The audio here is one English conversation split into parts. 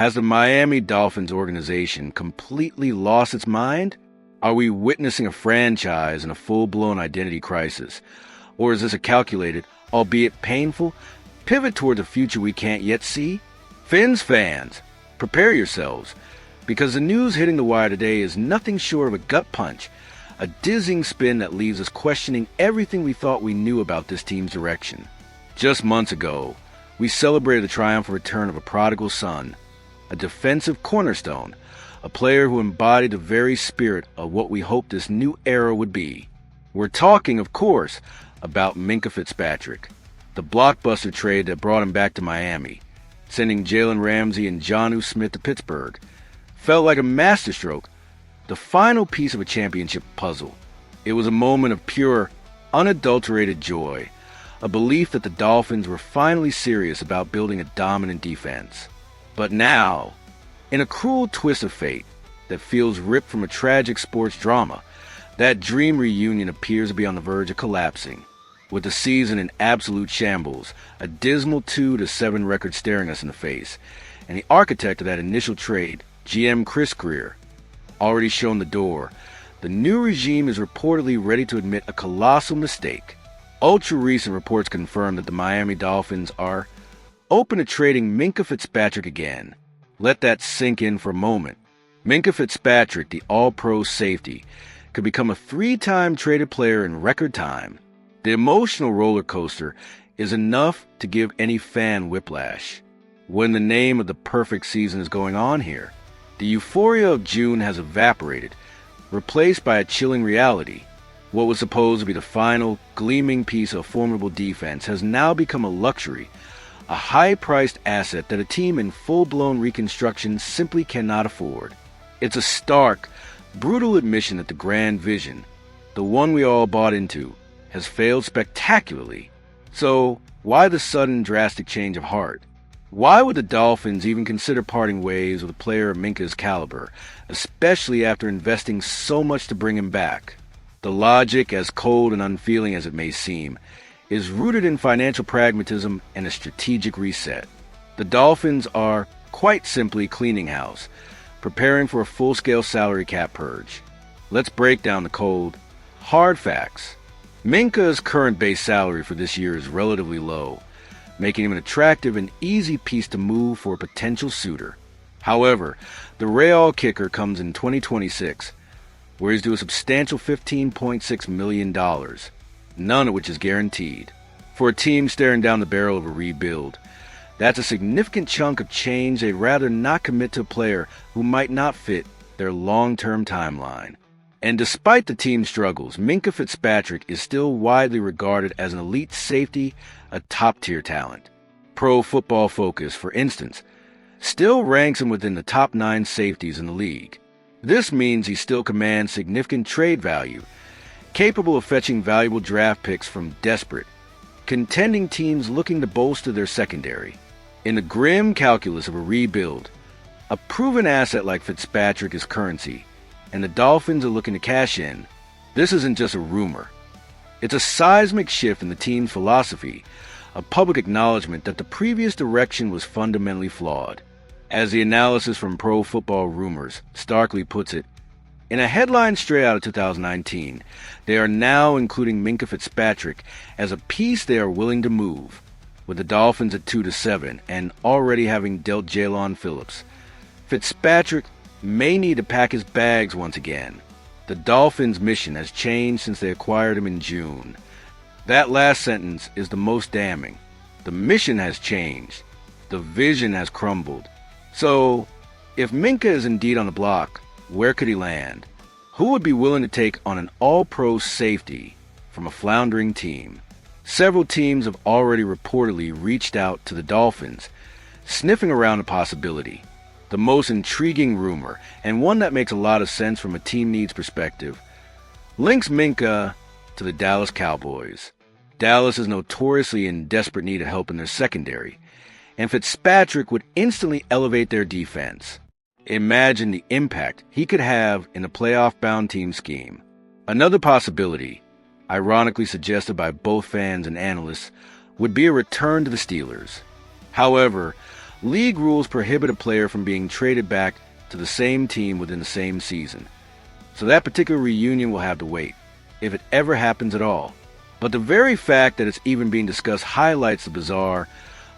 Has the Miami Dolphins organization completely lost its mind? Are we witnessing a franchise in a full-blown identity crisis? Or is this a calculated, albeit painful, pivot toward the future we can't yet see? Fins fans, prepare yourselves, because the news hitting the wire today is nothing short of a gut punch, a dizzying spin that leaves us questioning everything we thought we knew about this team's direction. Just months ago, we celebrated the triumphant return of a prodigal son, a defensive cornerstone, a player who embodied the very spirit of what we hoped this new era would be. We're talking, of course, about Minkah Fitzpatrick, the blockbuster trade that brought him back to Miami, sending Jalen Ramsey and Jonnu Smith to Pittsburgh. Felt like a masterstroke, the final piece of a championship puzzle. It was a moment of pure, unadulterated joy, a belief that the Dolphins were finally serious about building a dominant defense. But now, in a cruel twist of fate that feels ripped from a tragic sports drama, that dream reunion appears to be on the verge of collapsing. With the season in absolute shambles, a dismal 2-7 record staring us in the face, and the architect of that initial trade, GM Chris Greer, already shown the door, the new regime is reportedly ready to admit a colossal mistake. Ultra-recent reports confirm that the Miami Dolphins are open to trading Minkah Fitzpatrick again. Let that sink in for a moment. Minkah Fitzpatrick, the all-pro safety, could become a 3-time traded player in record time. The emotional roller coaster is enough to give any fan whiplash. When the name of the perfect season is going on here, the euphoria of June has evaporated, replaced by a chilling reality. What was supposed to be the final, gleaming piece of formidable defense has now become a luxury, a high-priced asset that a team in full-blown reconstruction simply cannot afford. It's a stark, brutal admission that the grand vision, the one we all bought into, has failed spectacularly. So, why the sudden drastic change of heart? Why would the Dolphins even consider parting ways with a player of Minkah's caliber, especially after investing so much to bring him back? The logic, as cold and unfeeling as it may seem, is rooted in financial pragmatism and a strategic reset. The Dolphins are, quite simply, cleaning house, preparing for a full-scale salary cap purge. Let's break down the cold, hard facts. Minkah's current base salary for this year is relatively low, making him an attractive and easy piece to move for a potential suitor. However, the real kicker comes in 2026, where he's due a substantial $15.6 million, none of which is guaranteed. For a team staring down the barrel of a rebuild, that's a significant chunk of change they'd rather not commit to a player who might not fit their long-term timeline. And despite the team's struggles, Minkah Fitzpatrick is still widely regarded as an elite safety, a top-tier talent. Pro Football Focus, for instance, still ranks him within the top 9 safeties in the league. This means he still commands significant trade value, capable of fetching valuable draft picks from desperate, contending teams looking to bolster their secondary. In the grim calculus of a rebuild, a proven asset like Fitzpatrick is currency, and the Dolphins are looking to cash in. This isn't just a rumor. It's a seismic shift in the team's philosophy, a public acknowledgement that the previous direction was fundamentally flawed. As the analysis from Pro Football Rumors starkly puts it, in a headline straight out of 2019, they are now including Minkah Fitzpatrick as a piece they are willing to move, with the Dolphins at 2-7 and already having dealt Jalen Phillips. Fitzpatrick may need to pack his bags once again. The Dolphins' mission has changed since they acquired him in June. That last sentence is the most damning. The mission has changed. The vision has crumbled. So, if Minkah is indeed on the block, where could he land? Who would be willing to take on an all-pro safety from a floundering team? Several teams have already reportedly reached out to the Dolphins, sniffing around a possibility. The most intriguing rumor, and one that makes a lot of sense from a team needs perspective, links Minkah to the Dallas Cowboys. Dallas is notoriously in desperate need of help in their secondary, and Fitzpatrick would instantly elevate their defense. Imagine the impact he could have in a playoff-bound team scheme. Another possibility, ironically suggested by both fans and analysts, would be a return to the Steelers. However, League rules prohibit a player from being traded back to the same team within the same season. So that particular reunion will have to wait, if it ever happens at all. But the very fact that it's even being discussed highlights the bizarre,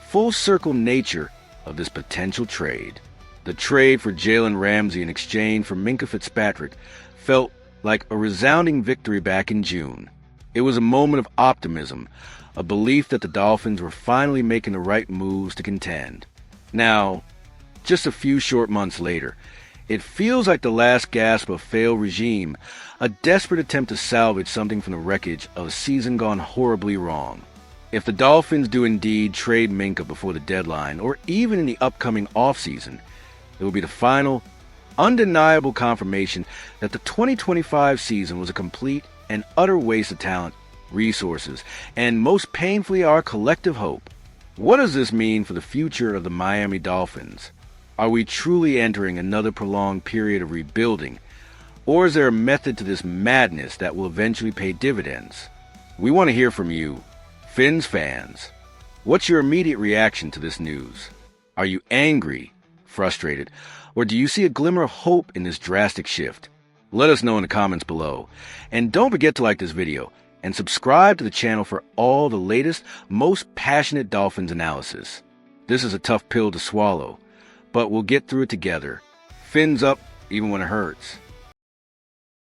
full-circle nature of this potential trade. The trade for Jalen Ramsey in exchange for Minkah Fitzpatrick felt like a resounding victory back in June. It was a moment of optimism, a belief that the Dolphins were finally making the right moves to contend. Now, just a few short months later, it feels like the last gasp of a failed regime, a desperate attempt to salvage something from the wreckage of a season gone horribly wrong. If the Dolphins do indeed trade Minkah before the deadline, or even in the upcoming offseason, it will be the final, undeniable confirmation that the 2025 season was a complete and utter waste of talent, resources, and most painfully our collective hope. What does this mean for the future of the Miami Dolphins? Are we truly entering another prolonged period of rebuilding, or is there a method to this madness that will eventually pay dividends? We want to hear from you, Fins fans. What's your immediate reaction to this news? Are you angry, frustrated, or do you see a glimmer of hope in this drastic shift? Let us know in the comments below. And don't forget to like this video and subscribe to the channel for all the latest, most passionate Dolphins analysis. This is a tough pill to swallow, but we'll get through it together. Fins up even when it hurts.